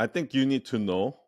I think you need to know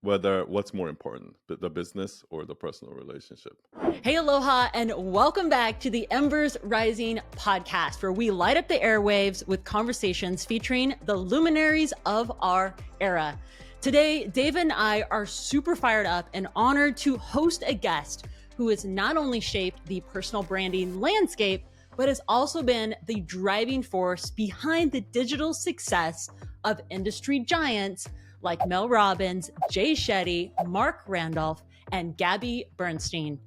whether what's more important, the business or the personal relationship. Hey, aloha, and welcome back to the Embers Rising podcast, where we light up the airwaves with conversations featuring the luminaries of our era. Today, Dave and I are super fired up and honored to host a guest who has not only shaped the personal branding landscape, but has also been the driving force behind the digital success of industry giants like Mel Robbins, Jay Shetty, Mark Randolph, and Gabby Bernstein.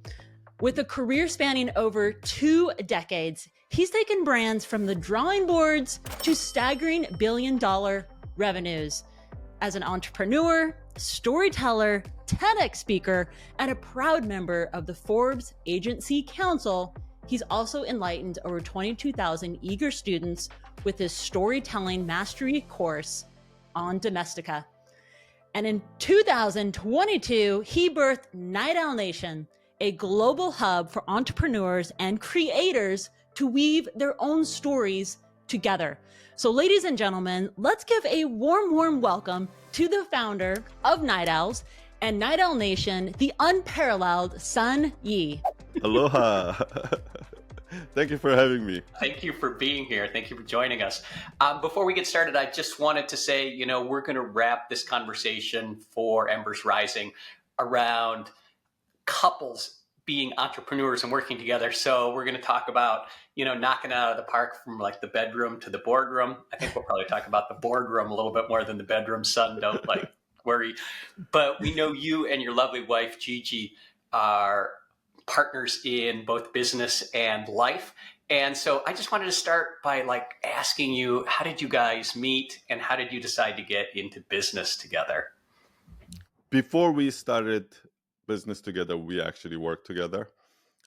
With a career spanning over 2 decades, he's taken brands from the drawing boards to staggering billion-dollar revenues. As an entrepreneur, storyteller, TEDx speaker, and a proud member of the Forbes Agency Council, he's also enlightened over 22,000 eager students with his storytelling mastery course on Domestika. And in 2022, he birthed Night Owl Nation, a global hub for entrepreneurs and creators to weave their own stories together. So ladies and gentlemen, let's give a warm welcome to the founder of Night Owls and Night Owl Nation, the unparalleled Sun Yi. Aloha. Thank you for having me. Thank you for being here. Thank you for joining us. Before we get started, I just wanted to say, we're going to wrap this conversation for Embers Rising around couples being entrepreneurs and working together. So we're going to talk about, knocking it out of the park from like the bedroom to the boardroom. I think we'll probably talk about the boardroom a little bit more than the bedroom, son. Don't worry. But we know you and your lovely wife, Gigi, are partners in both business and life. And so I just wanted to start by asking you, how did you guys meet and how did you decide to get into business together? Before we started business together, we actually worked together.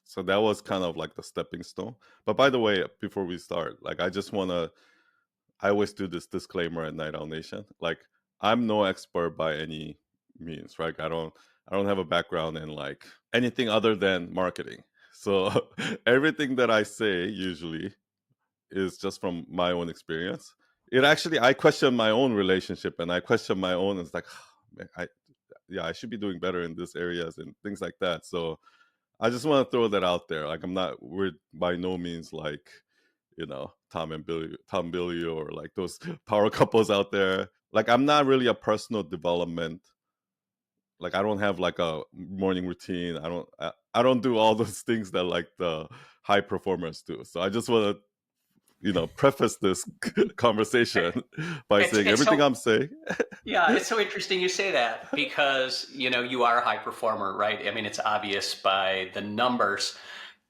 So that was kind of like the stepping stone. But by the way, before we start, I always do this disclaimer at Night Owl Nation. I'm no expert by any means, right? I don't have a background in anything other than marketing. So everything that I say usually is just from my own experience. I question my own relationship and I question my own. It's I should be doing better in these areas and things like that. So I just want to throw that out there. We're by no means Tom and Billy or those power couples out there. I'm not really a personal development. I don't have a morning routine. I don't do all those things that the high performers do. So I just want to, preface this conversation by saying everything I'm saying. Yeah, it's so interesting you say that because, you are a high performer, right? I mean, it's obvious by the numbers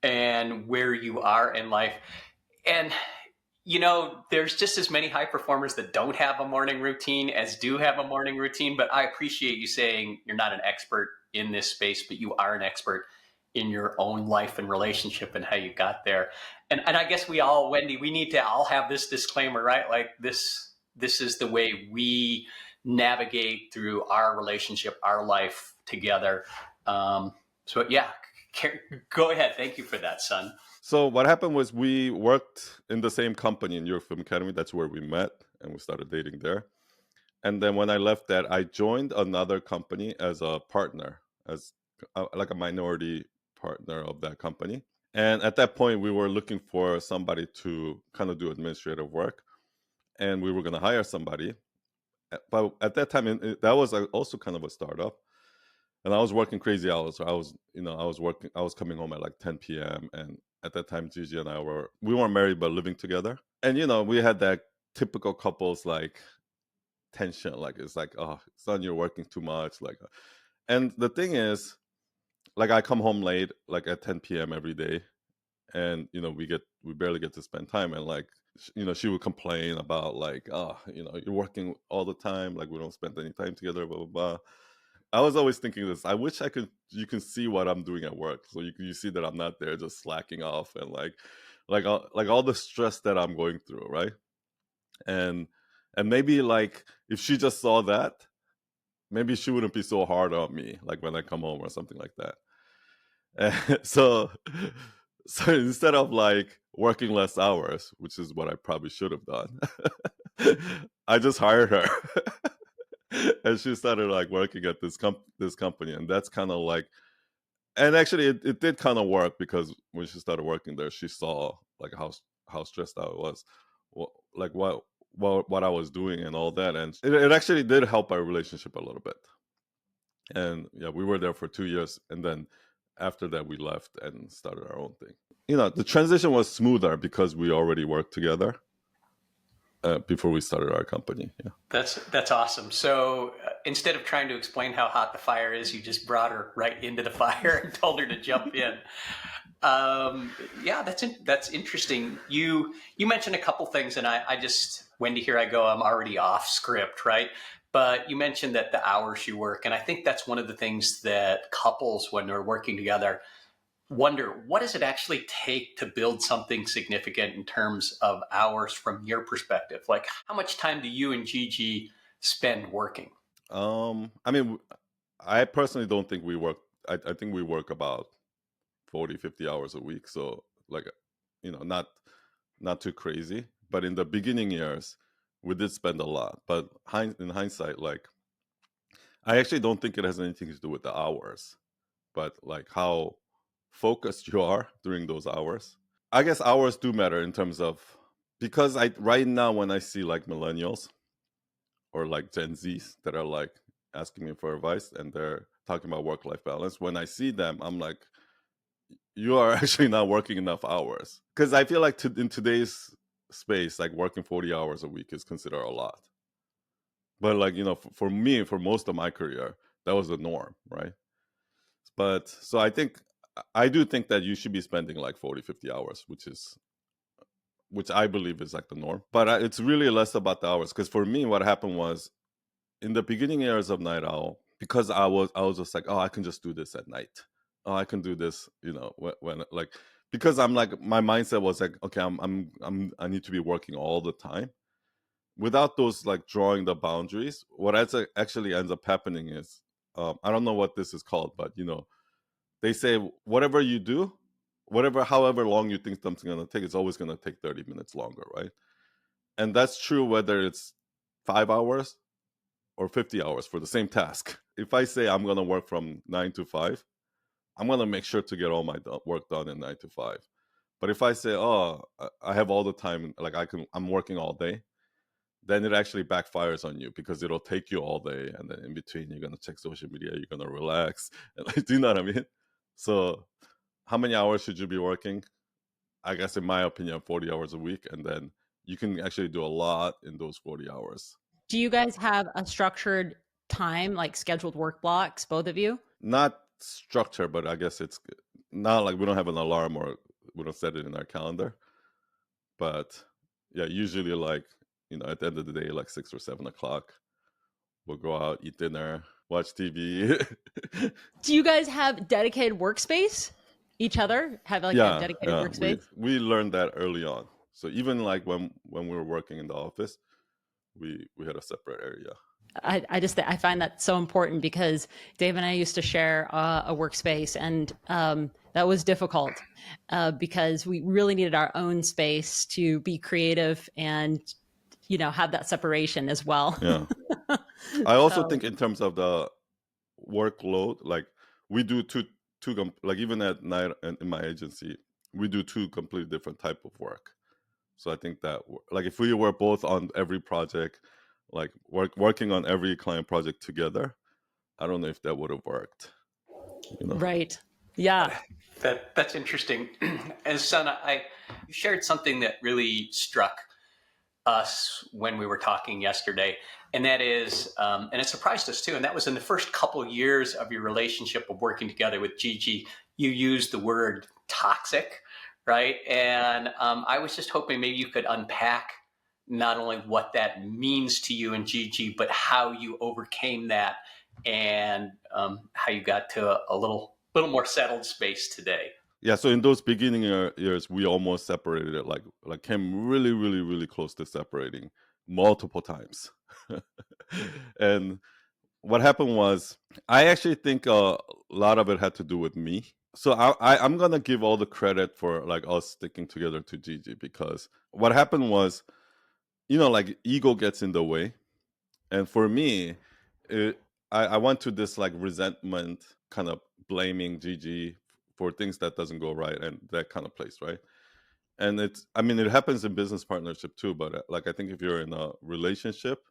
and where you are in life. And there's just as many high performers that don't have a morning routine as do have a morning routine. But I appreciate you saying you're not an expert in this space, but you are an expert in your own life and relationship and how you got there. And I guess Wendy, we need to all have this disclaimer, right? This is the way we navigate through our relationship, our life together. So yeah, go ahead. Thank you for that, son. So what happened was we worked in the same company in New York Film Academy. That's where we met and we started dating there. And then when I left that, I joined another company as a partner, as a minority partner of that company. And at that point, we were looking for somebody to kind of do administrative work. And we were going to hire somebody. But at that time, that was also kind of a startup. And I was working crazy hours. So I was coming home at 10 p.m. And at that time, Gigi and I we weren't married, but living together. And, we had that typical couples tension. Oh, son, you're working too much. And the thing is, I come home late, at 10 p.m. every day. And, we barely get to spend time. And she would complain about you're working all the time. We don't spend any time together, blah, blah, blah. I was always thinking this. I wish you can see what I'm doing at work. So you see that I'm not there just slacking off and all the stress that I'm going through. Right. And maybe if she just saw that, maybe she wouldn't be so hard on me, when I come home or something like that. And so instead of working less hours, which is what I probably should have done, I just hired her. and she started like working at this company, and that's kind of like, and actually it did kind of work, because when she started working there, she saw like how stressed out I was, like what I was doing and all that, and it actually did help our relationship a little bit. And yeah, we were there for 2 years, and then after that we left and started our own thing. The transition was smoother because we already worked together before we started our company. Yeah. That's awesome. So instead of trying to explain how hot the fire is, you just brought her right into the fire and told her to jump in. Yeah, that's interesting. You mentioned a couple things, and I just, Wendy, here I go. I'm already off script, right? But you mentioned that the hours you work, and I think that's one of the things that couples, when they're working together, wonder, what does it actually take to build something significant in terms of hours from your perspective? Like, how much time do you and Gigi spend working? I mean, I personally don't think we work. I think we work about 40, 50 hours a week. So like, not too crazy. But in the beginning years, we did spend a lot. But in hindsight, like, I actually don't think it has anything to do with the hours, but like how focused you are during those hours. I guess hours do matter in terms of, because I right now when I see like millennials or like Gen Zs that are like asking me for advice and they're talking about work-life balance, when I see them, I'm like, you are actually not working enough hours. Because I feel like in today's space, like working 40 hours a week is considered a lot. But like, for me, for most of my career, that was the norm, right? But so I do think that you should be spending like 40, 50 hours, which I believe is like the norm. But it's really less about the hours. Because for me, what happened was, in the beginning years of Night Owl, because I was just like, oh, I can just do this at night. Oh, I can do this, when like, because I'm like, my mindset was like, okay, I need to be working all the time. Without those like drawing the boundaries, what actually ends up happening is, I don't know what this is called, but they say whatever you do, however long you think something's gonna take, it's always gonna take 30 minutes longer, right? And that's true whether it's 5 hours or 50 hours for the same task. If I say I'm gonna work from 9 to 5, I'm gonna make sure to get all my work done in 9 to 5. But if I say, oh, I have all the time, like I'm working all day, then it actually backfires on you, because it'll take you all day, and then in between you're gonna check social media, you're gonna relax, and like, do you know what I mean? So, how many hours should you be working? I guess in my opinion, 40 hours a week, and then you can actually do a lot in those 40 hours. Do you guys have a structured time, like scheduled work blocks, both of you? Not structure, but I guess it's not like we don't have an alarm or we don't set it in our calendar. But yeah, usually like, at the end of the day, like 6 or 7 o'clock, we'll go out, eat dinner, watch TV. Do you guys have dedicated workspace? Each other have like a Yeah, dedicated yeah. We workspace? we learned that early on. So even like when we were working in the office, we had a separate area. I find that so important because Dave and I used to share a workspace, and that was difficult because we really needed our own space to be creative and have that separation as well. Yeah. I also So think in terms of the workload, like we do like even at night and in my agency, we do two completely different type of work. So I think that like if we were both on every project, like working on every client project together, I don't know if that would have worked. right, yeah. That's interesting. And son, I you shared something that really struck us when we were talking yesterday, and that is, and it surprised us too. And that was in the first couple of years of your relationship of working together with Gigi, you used the word toxic, right? And I was just hoping maybe you could unpack not only what that means to you and Gigi, but how you overcame that and how you got to a little more settled space today. Yeah, so in those beginning years, we almost separated it, like came really, really, really close to separating multiple times. And what happened was, I actually think a lot of it had to do with me. So I'm gonna give all the credit for like us sticking together to Gigi, because what happened was, like ego gets in the way, and for me, it, I went to this like resentment, kind of blaming Gigi for things that doesn't go right and that kind of place, right? And it's, I mean, it happens in business partnership too, but like I think if you're in a relationship,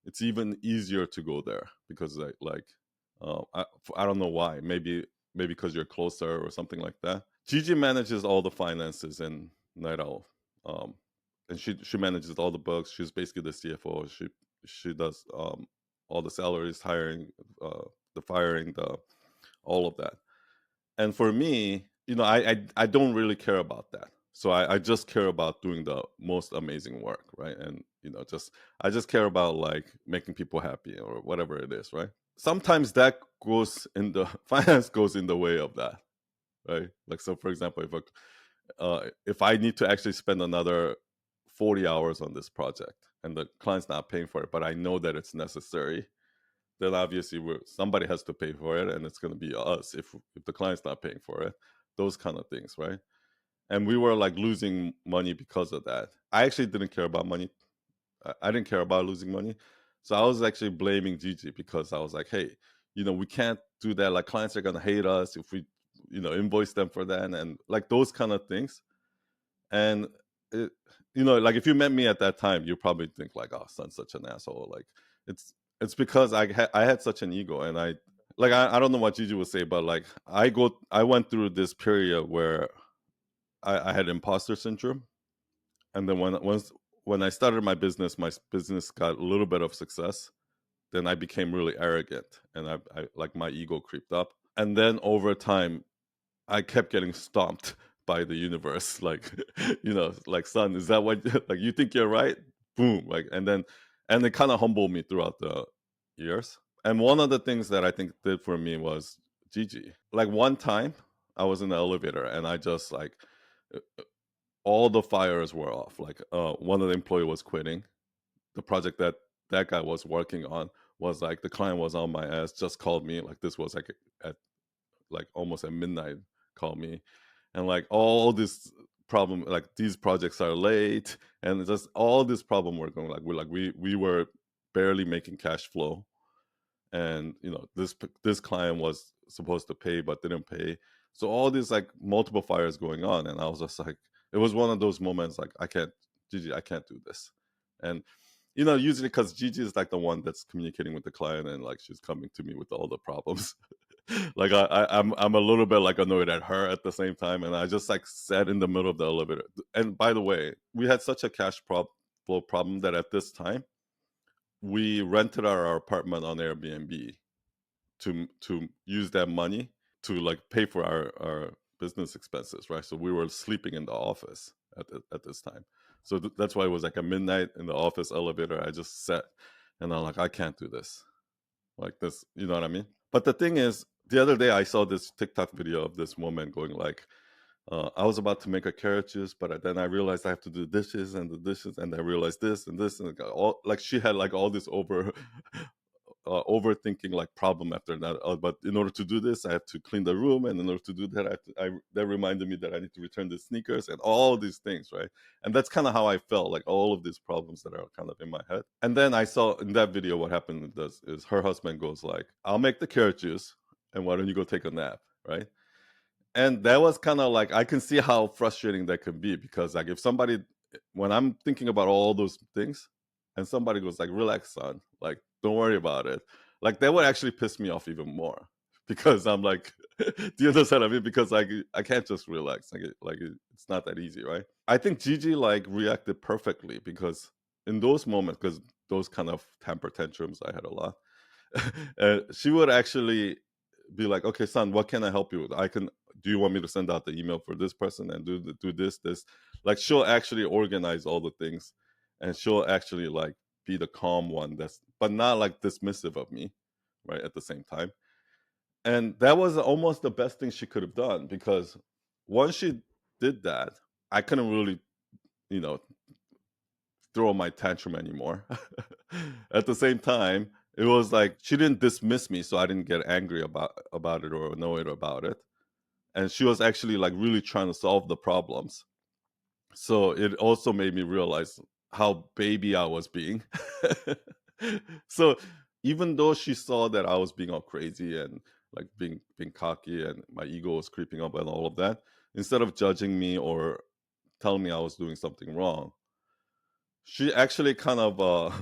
it's even easier to go there because I don't know why. Maybe because you're closer or something like that. Gigi manages all the finances in Night Owl, um, and she manages all the books. She's basically the CFO. She does all the salaries, hiring, the firing, the all of that. And for me, I don't really care about that. So I just care about doing the most amazing work, right? And just I just care about like making people happy or whatever it is, right? Sometimes that goes in the finance goes in the way of that, right? Like, so for example, if I need to actually spend another 40 hours on this project and the client's not paying for it, but I know that it's necessary, then obviously somebody has to pay for it, and it's going to be us if the client's not paying for it. Those kind of things, right? And we were like losing money because of that. I actually didn't care about money. I didn't care about losing money, so I was actually blaming Gigi because I was like, hey, we can't do that. Like, clients are going to hate us if we invoice them for that, and like those kind of things. And it, like if you met me at that time, you probably think like, oh, son's such an asshole. Like, it's because I had such an ego, and I don't know what Gigi would say, but like I went through this period where I had imposter syndrome, and then when I started my business got a little bit of success, then I became really arrogant, and I like my ego creeped up, and then over time I kept getting stomped by the universe. Like, like, son, is that what like you think you're right? Boom. Like, and it kind of humbled me throughout the years. And one of the things that I think did for me was Gigi. Like, one time I was in the elevator and I just like uh, all the fires were off. Like, one of the employee was quitting. The project that guy was working on was like the client was on my ass, just called me. Like, this was like at like almost at midnight, called me, and like all this problem, like these projects are late, and just all this problem we're going, like we were barely making cash flow, and this client was supposed to pay but didn't pay. So all these like multiple fires going on, and I was just like, it was one of those moments like, Gigi, I can't do this. And usually because Gigi is like the one that's communicating with the client, and like she's coming to me with all the problems. Like, I'm a little bit like annoyed at her at the same time, and I just like sat in the middle of the elevator. And by the way, we had such a flow problem that at this time we rented our apartment on Airbnb to use that money to like pay for our business expenses, right? So we were sleeping in the office at this time. So that's why it was like a midnight in the office elevator. I just sat, and I'm like, I can't do this like this, you know what I mean? But the thing is, the other day I saw this TikTok video of this woman going like, I was about to make a carrot juice, but then I realized I have to do dishes and the dishes, and I realized this and this, and all like she had like all this overthinking like problem after that. But in order to do this, I have to clean the room, and in order to do that, that reminded me that I need to return the sneakers and all these things, right? And that's kind of how I felt, like all of these problems that are kind of in my head. And then I saw in that video what happened is her husband goes like, "I'll make the carrot juice, and why don't you go take a nap?" Right? And that was kind of like, I can see how frustrating that can be, because like if somebody, when I'm thinking about all those things, and somebody goes like, "Relax, son, like don't worry about it," like that would actually piss me off even more, because I'm like, do you understand what I mean? Because like I can't just relax, it's not that easy, right? I think Gigi like reacted perfectly, because in those moments, because those kind of temper tantrums I had a lot, she would actually be like, "Okay, son, what can I help you with? Do you want me to send out the email for this person and do this?" Like, she'll actually organize all the things, and she'll actually like be the calm one, but not like dismissive of me, right? At the same time. And that was almost the best thing she could have done, because once she did that, I couldn't really, you know, throw my tantrum anymore. At the same time, it was like she didn't dismiss me, so I didn't get angry about it or annoyed about it. And she was actually like really trying to solve the problems. So it also made me realize how baby I was being. So even though she saw that I was being all crazy and like being cocky and my ego was creeping up and all of that, instead of judging me or telling me I was doing something wrong, she actually kind of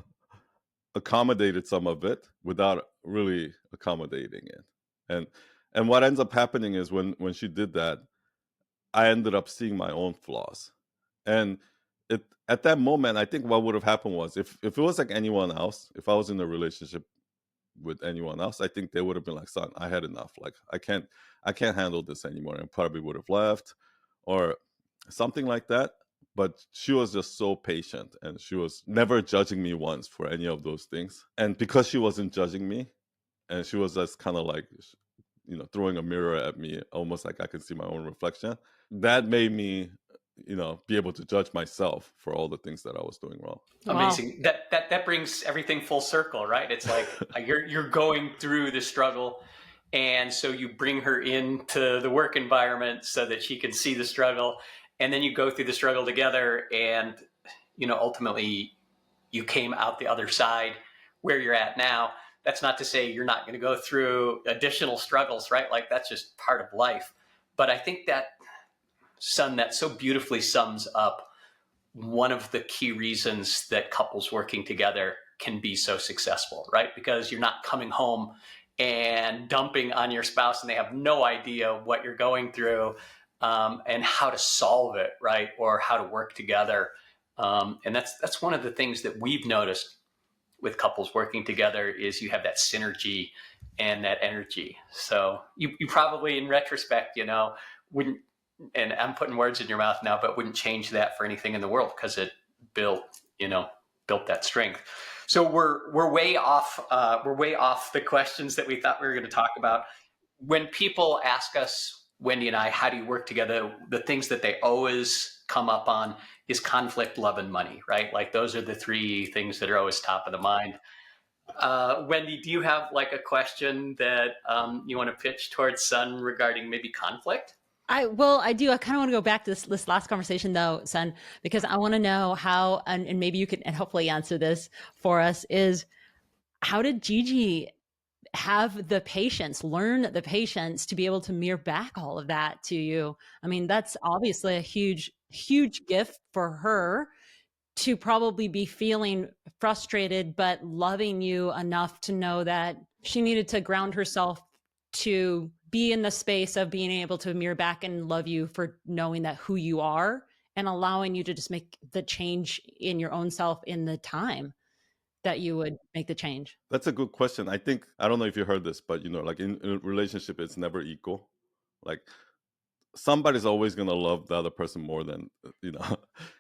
accommodated some of it without really accommodating it. And what ends up happening is when she did that, I ended up seeing my own flaws. And it at that moment, I think what would have happened was if it was like anyone else, if I was in a relationship with anyone else, I think they would have been like, "Son, I had enough. Like I can't handle this anymore," and probably would have left or something like that. But she was just so patient, and she was never judging me once for any of those things. And because she wasn't judging me, and she was just kind of like, throwing a mirror at me, almost like I could see my own reflection. That made me, be able to judge myself for all the things that I was doing wrong. Wow. Amazing. That brings everything full circle, right? It's like you're going through the struggle, and so you bring her into the work environment so that she can see the struggle, and then you go through the struggle together, and ultimately you came out the other side where you're at now. That's not to say you're not going to go through additional struggles, right? Like that's just part of life. But I think that, son, that so beautifully sums up one of the key reasons that couples working together can be so successful, right? Because you're not coming home and dumping on your spouse and they have no idea what you're going through and how to solve it, right? Or how to work together. And that's one of the things that we've noticed with couples working together is you have that synergy and that energy. So you probably, in retrospect, wouldn't, and I'm putting words in your mouth now, but wouldn't change that for anything in the world because it built that strength. So we're way off. We're way off the questions that we thought we were going to talk about. When people ask us, Wendy and I, how do you work together? The things that they always come up on is conflict, love, and money, right? Like those are the three things that are always top of the mind. Wendy, do you have like a question that you want to pitch towards Sun regarding maybe conflict? I do. I kind of want to go back to this last conversation though, Son, because I want to know how, and maybe you can, and hopefully answer this for us, is how did Gigi have the patience, learn the patience to be able to mirror back all of that to you? I mean, that's obviously a huge, huge gift for her to probably be feeling frustrated, but loving you enough to know that she needed to ground herself to be in the space of being able to mirror back and love you for knowing that who you are and allowing you to just make the change in your own self in the time that you would make the change. That's a good question. I think, I don't know if you heard this, but like in a relationship, it's never equal. Like somebody's always going to love the other person more than,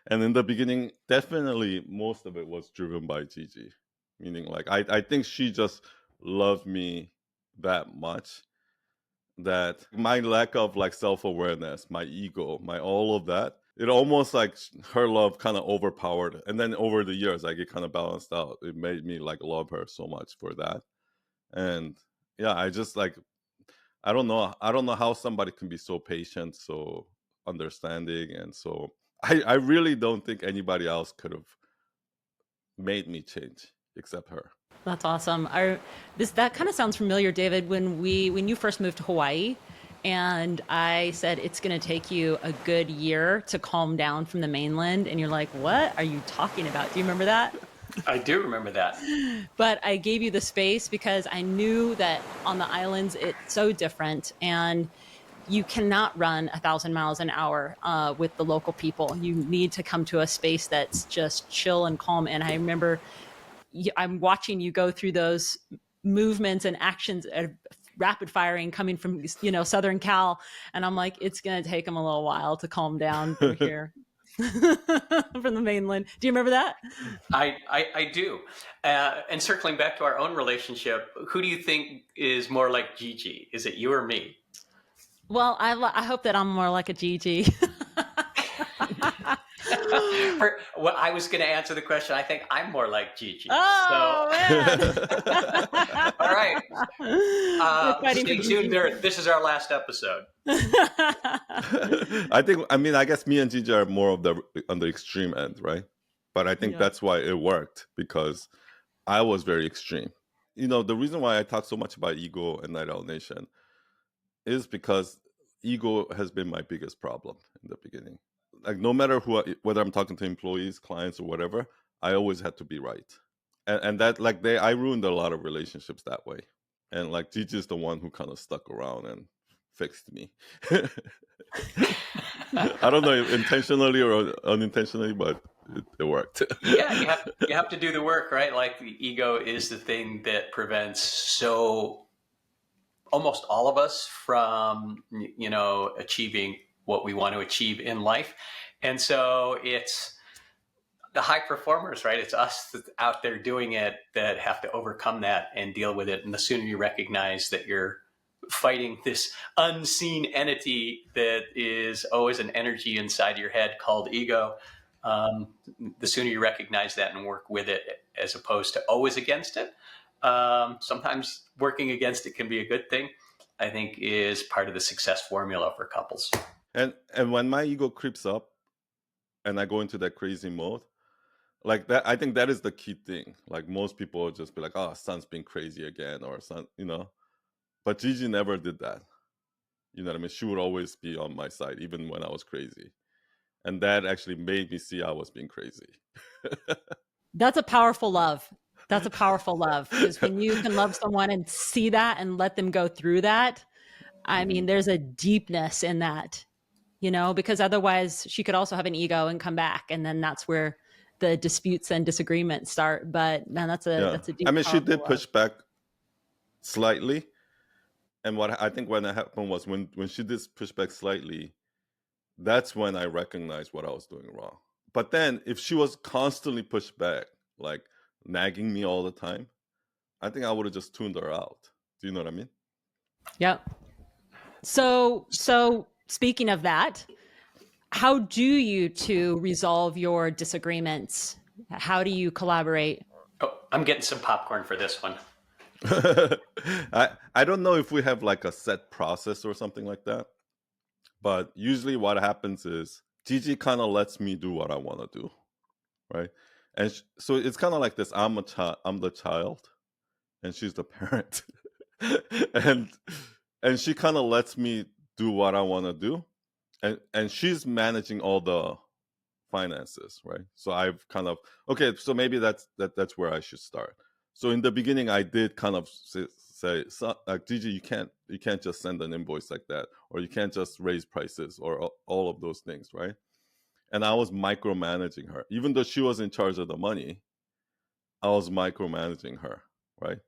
and in the beginning, definitely most of it was driven by Gigi. Meaning like, I think she just loved me that much that my lack of like self-awareness, my ego, my all of that, it almost like her love kind of overpowered. And then over the years, like it kind of balanced out. It made me like love her so much for that. And yeah, I just like, I don't know how somebody can be so patient, so understanding. And so I really don't think anybody else could have made me change except her. That's awesome. That kind of sounds familiar, David, when you first moved to Hawaii and I said it's going to take you a good year to calm down from the mainland, and you're like, "What are you talking about?" Do you remember that? I do remember that. But I gave you the space because I knew that on the islands it's so different, and you cannot run 1,000 miles an hour with the local people. You need to come to a space that's just chill and calm. And I remember I'm watching you go through those movements and actions, rapid firing coming from Southern Cal, and I'm like, it's gonna take them a little while to calm down from here. From the mainland. Do you remember that? I do. And circling back to our own relationship, who do you think is more like Gigi? Is it you or me? Well, I hope that I'm more like a Gigi. Well, I was going to answer the question. I think I'm more like Gigi. Oh, man. All right. Fighting Stay for tuned Gigi. there. This is our last episode. I guess me and Gigi are more of on the extreme end, right? But I think Yeah. that's why it worked, because I was very extreme. the reason why I talk so much about ego and Night Owl Nation is because ego has been my biggest problem in the beginning. Like no matter whether I'm talking to employees, clients, or whatever, I always had to be right, and that like I ruined a lot of relationships that way. And like Gigi is the one who kind of stuck around and fixed me. I don't know if intentionally or unintentionally, but it worked. Yeah, you have to do the work, right? Like the ego is the thing that prevents almost all of us from achieving what we want to achieve in life. And so it's the high performers, right? It's us that's out there doing it that have to overcome that and deal with it. And the sooner you recognize that you're fighting this unseen entity that is always an energy inside your head called ego, the sooner you recognize that and work with it as opposed to always against it. Sometimes working against it can be a good thing, I think, is part of the success formula for couples. And when my ego creeps up and I go into that crazy mode, like that, I think that is the key thing. Like most people will just be like, "Oh, son's being crazy again," or son, But Gigi never did that. You know what I mean? She would always be on my side, even when I was crazy. And that actually made me see I was being crazy. That's a powerful love. That's a powerful love, because when you can love someone and see that and let them go through that, I mean, there's a deepness in that, because otherwise she could also have an ego and come back. And then that's where the disputes and disagreements start. But man, that's a deep, I mean, she did powerful push love. back slightly. And what I think when that happened was when she did push back slightly, that's when I recognized what I was doing wrong. But then if she was constantly pushed back, like nagging me all the time, I think I would have just tuned her out. Do you know what I mean? Yep. So speaking of that, how do you two resolve your disagreements? How do you collaborate? Oh, I'm getting some popcorn for this one. I don't know if we have like a set process or something like that, but usually what happens is Gigi kind of lets me do what I want to do, right? And so it's kind of like this: I'm the child, and she's the parent, and she kind of lets me do what I want to do, and she's managing all the finances, right? So I've kind of so maybe that's where I should start. So in the beginning, I did kind of say like, Gigi, you can't just send an invoice like that, or you can't just raise prices, or all of those things, right? And I was micromanaging her, even though she was in charge of the money. I was micromanaging her, right?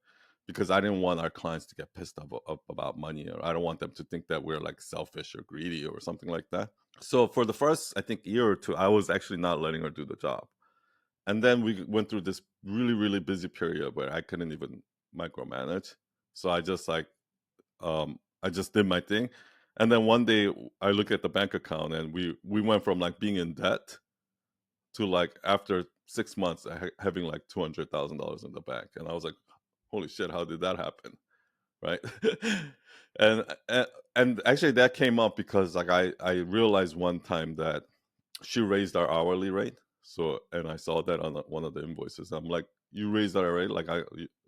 Because I didn't want our clients to get pissed up about money, or I don't want them to think that we're like selfish or greedy or something like that. So for the first, I think, year or two, I was actually not letting her do the job. And then we went through this really, really busy period where I couldn't even micromanage. So I just I just did my thing. And then one day I look at the bank account, and we went from like being in debt to like after 6 months having like $200,000 in the bank. And I was like, holy shit, how did that happen? Right. and, and actually that came up because like I realized one time that she raised our hourly rate. So, and I saw that on one of the invoices. I'm like, you raised our rate? Like,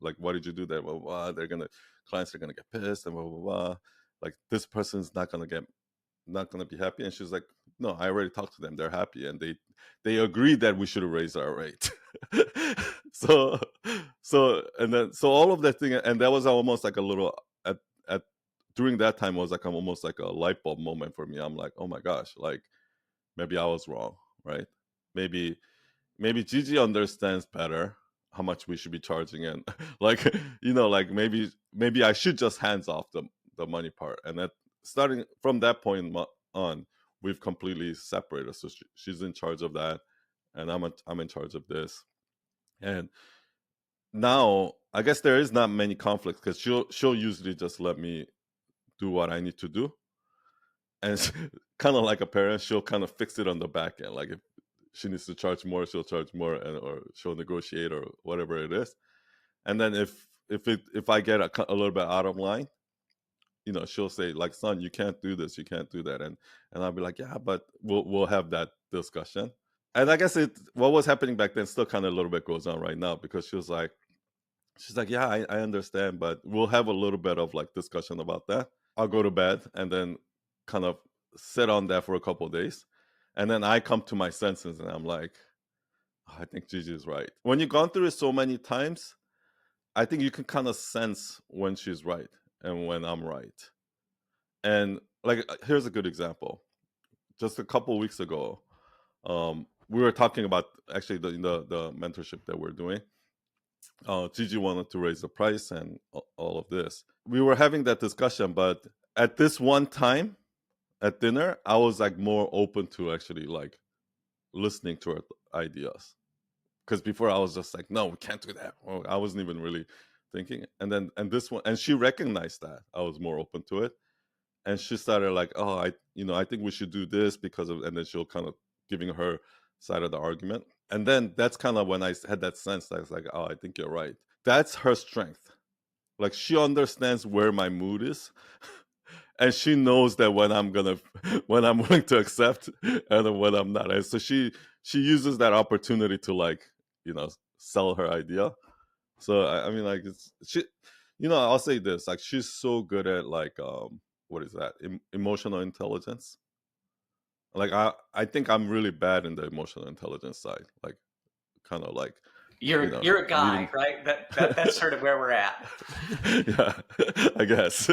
like, why did you do that? Blah, blah, blah. Clients are gonna get pissed and blah, blah, blah. Like, this person's not gonna be happy. And she's like, no, I already talked to them. They're happy. And they agreed that we should have raised our rate. so all of that thing. And that was almost like a little, at during that time was like almost like a light bulb moment for me. I'm like, oh my gosh, like, maybe I was wrong, right? Maybe Gigi understands better how much we should be charging, and like like maybe I should just hands off the money part. And that, starting from that point on, we've completely separated. So she's in charge of that, and I'm in charge of this. And now I guess there is not many conflicts because she'll usually just let me do what I need to do. And kind of like a parent, she'll kind of fix it on the back end. Like if she needs to charge more, she'll charge more, or she'll negotiate or whatever it is. And then if I get a little bit out of line, she'll say like, son, you can't do this, you can't do that. And I'll be like, yeah, but we'll have that discussion. And I guess what was happening back then still kind of a little bit goes on right now, because she was like, She's like, yeah, I understand, but we'll have a little bit of like discussion about that. I'll go to bed and then kind of sit on that for a couple of days. And then I come to my senses and I'm like, "Oh, I think Gigi is right." When you've gone through it so many times, I think you can kind of sense when she's right and when I'm right. And like, here's a good example. Just a couple of weeks ago, we were talking about actually the mentorship that we're doing. Gigi wanted to raise the price and all of this. We were having that discussion, but at this one time at dinner, I was like more open to actually like listening to her ideas. Because before I was just like, no, we can't do that. Well, I wasn't even really thinking. And this one, and she recognized that I was more open to it, and she started like, oh, I think we should do this because of, and then she'll kind of giving her side of the argument. And then that's kind of when I had that sense that I was like, oh, I think you're right. That's her strength. Like she understands where my mood is, and she knows that when I'm gonna, when I'm willing to accept, and then when I'm not. And so she uses that opportunity to like, sell her idea. So I mean, like it's she, I'll say this: like she's so good at like, what is that? Emotional intelligence. Like I think I'm really bad in the emotional intelligence side. Like kind of like, You're a guy, reading. right? That's sort of where we're at. Yeah, I guess.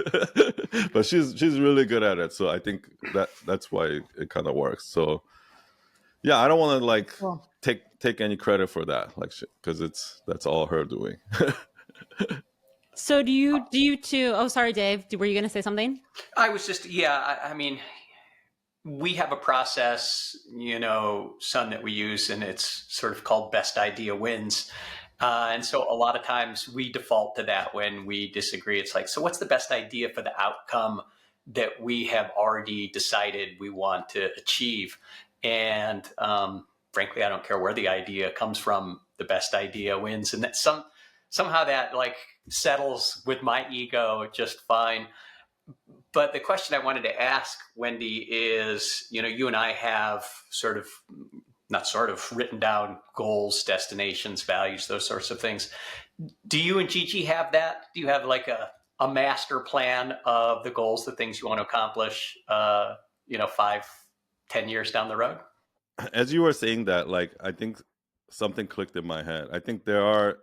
But she's really good at it. So I think that's why it kind of works. So yeah, I don't want to like Cool. take any credit for that, like because that's all her doing. So do you two? Oh, sorry, Dave. Were you going to say something? I was just, yeah, I mean, we have a process, Sun, that we use, and it's sort of called best idea wins. And so a lot of times we default to that when we disagree. It's like, so what's the best idea for the outcome that we have already decided we want to achieve? And frankly, I don't care where the idea comes from. The best idea wins, and that somehow that like settles with my ego just fine. But the question I wanted to ask, Wendy, is, you and I have sort of, not sort of, written down goals, destinations, values, those sorts of things. Do you and Gigi have that? Do you have like a master plan of the goals, the things you want to accomplish, 5-10 years down the road? As you were saying that, like I think something clicked in my head. I think there are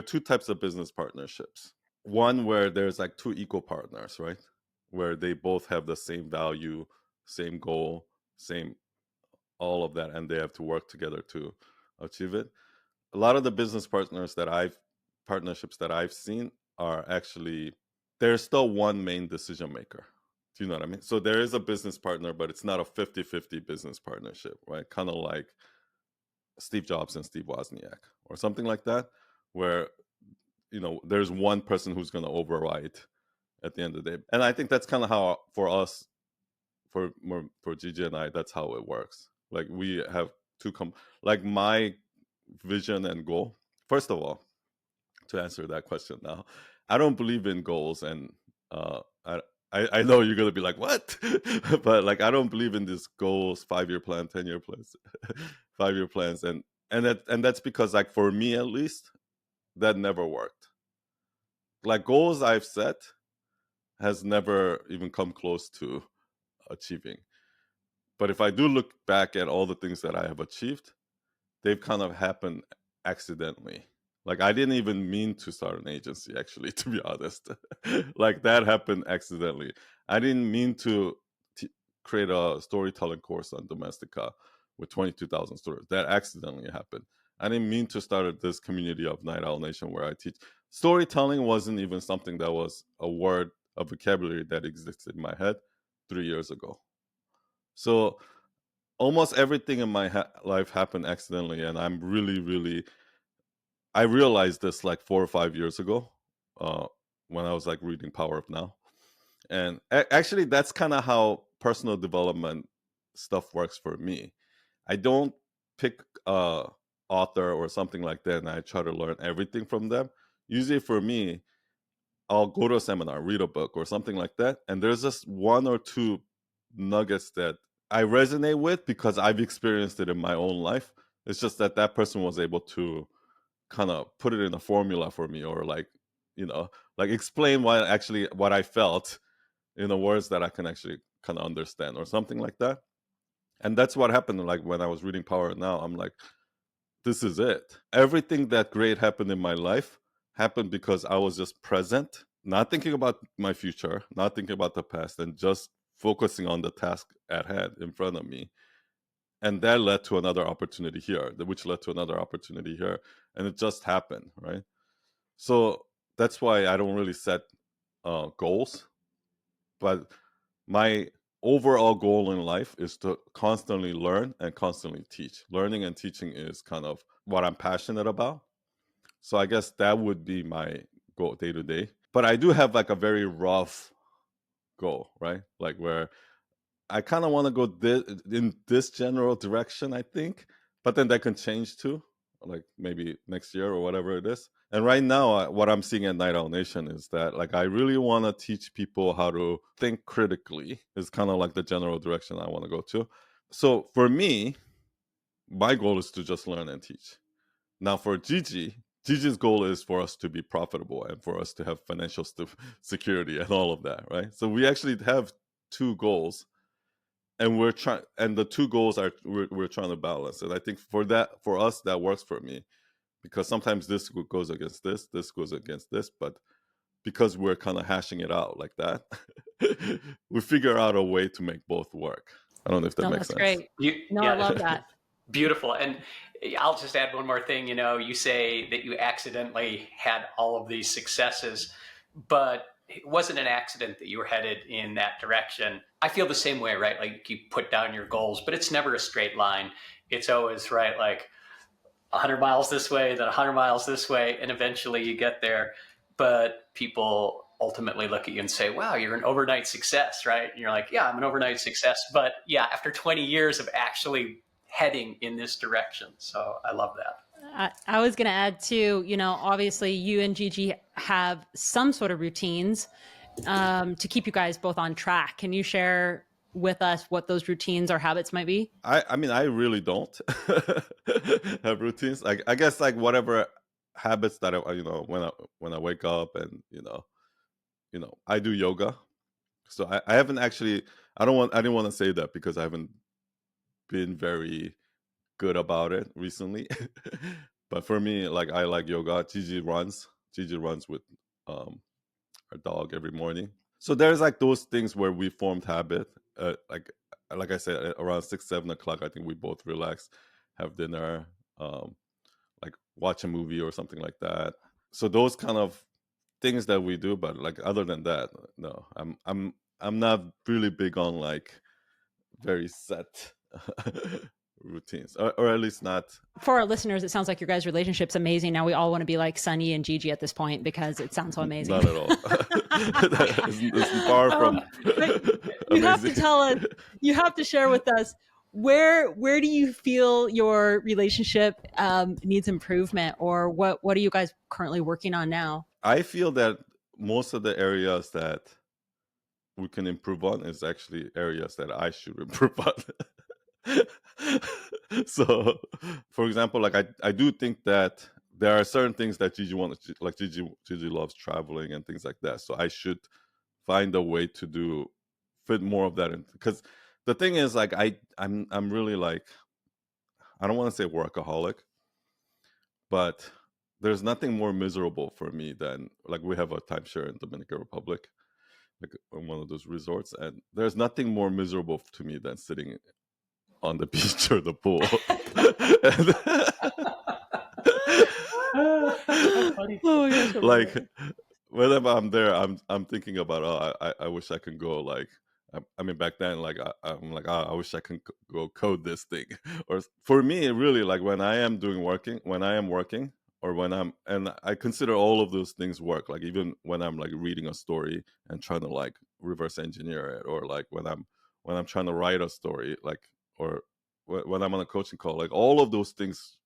two types of business partnerships. One where there's like two equal partners, right? Where they both have the same value, same goal, same all of that, and they have to work together to achieve it. A lot of the business partnerships that I've seen are actually, there's still one main decision maker. Do you know what I mean? So there is a business partner, but it's not a 50-50 business partnership, right? Kind of like Steve Jobs and Steve Wozniak or something like that, where there's one person who's going to override at the end of the day. And I think that's kind of how for us, for Gigi and I, that's how it works. Like we have like my vision and goal. First of all, to answer that question now, I don't believe in goals, and I know you're gonna be like, what? But like I don't believe in these goals, 5-year plan, 10-year plans, 5-year plans, and that's because like for me at least, that never worked. Like goals I've set has never even come close to achieving. But if I do look back at all the things that I have achieved, they've kind of happened accidentally. Like I didn't even mean to start an agency, actually, to be honest. Like that happened accidentally. I didn't mean to create a storytelling course on Domestica with 22,000 stories. That accidentally happened. I didn't mean to start this community of Night Owl Nation where I teach. Storytelling wasn't even something that was a word, a vocabulary that existed in my head 3 years ago. So almost everything in my life happened accidentally, and I'm really, really. I realized this like 4 or 5 years ago, when I was like reading Power of Now, and actually, that's kind of how personal development stuff works for me. I don't pick a author or something like that, and I try to learn everything from them. Usually, for me, I'll go to a seminar, read a book, or something like that, and there's just one or two nuggets that I resonate with because I've experienced it in my own life. It's just that that person was able to kind of put it in a formula for me, or like, like explain what I felt in the words that I can actually kind of understand, or something like that. And that's what happened. Like when I was reading Power Now, I'm like, this is it. Everything that great happened in my life happened because I was just present, not thinking about my future, not thinking about the past, and just focusing on the task at hand in front of me. And that led to another opportunity here, which led to another opportunity here. And it just happened, right? So that's why I don't really set goals. But my overall goal in life is to constantly learn and constantly teach. Learning and teaching is kind of what I'm passionate about. So I guess that would be my goal day to day. But I do have like a very rough goal, right? Like where I kind of want to go in this general direction, I think. But then that can change too, like maybe next year or whatever it is. And right now, what I'm seeing at Night Owl Nation is that like I really want to teach people how to think critically. Is kind of like the general direction I want to go to. So for me, my goal is to just learn and teach. Now for Gigi's goal is for us to be profitable and for us to have financial security and all of that, right? So we actually have two goals, and we're trying, and the two goals are we're trying to balance. And I think for us that works for me, because sometimes this goes against this goes against this, but because we're kind of hashing it out like that, we figure out a way to make both work. I don't know if that No, makes that's sense. great. No, I love that. Beautiful. And I'll just add one more thing. You say that you accidentally had all of these successes, but it wasn't an accident that you were headed in that direction. I feel the same way, right? Like you put down your goals, but it's never a straight line. It's always right, like 100 miles this way, then 100 miles this way, and eventually you get there. But people ultimately look at you and say, wow, you're an overnight success, right? And you're like, yeah, I'm an overnight success. But yeah, after 20 years of actually heading in this direction. So I love that. I was going to add too, obviously you and Gigi have some sort of routines to keep you guys both on track. Can you share with us what those routines or habits might be? I mean, I really don't have routines. Like I guess like whatever habits that when I wake up, and I do yoga. So I haven't actually, I didn't want to say that because I haven't been very good about it recently. But for me, like I like yoga. Gigi runs with our dog every morning. So there's like those things where we formed habit. Like I said, around 6-7 o'clock, I think we both relax, have dinner, like watch a movie or something like that. So those kind of things that we do. But like other than that, no, I'm not really big on like very set routines, or at least not. For our listeners, it sounds like your guys' relationship's amazing. Now we all want to be like Sunny and Gigi at this point because it sounds so amazing. Not at all. It's far from you have to tell us, you have to share with us, where do you feel your relationship needs improvement, or what are you guys currently working on now? I feel that most of the areas that we can improve on is actually areas that I should improve on. So, for example, like I do think that there are certain things that Gigi wants, like Gigi loves traveling and things like that. So I should find a way to fit more of that in, because the thing is, like I'm really like, I don't want to say workaholic, but there's nothing more miserable for me than, like, we have a timeshare in Dominican Republic, like in one of those resorts, and there's nothing more miserable to me than sitting on the beach or the pool. Oh my gosh, like whenever I'm there, I'm thinking about, oh, I wish I could go, like, I mean, back then, like I'm like, oh, I wish I can go code this thing. Or for me, really, like when I am working, or and I consider all of those things work. Like even when I'm like reading a story and trying to like reverse engineer it, or like when I'm trying to write a story, like, or when I'm on a coaching call, like all of those things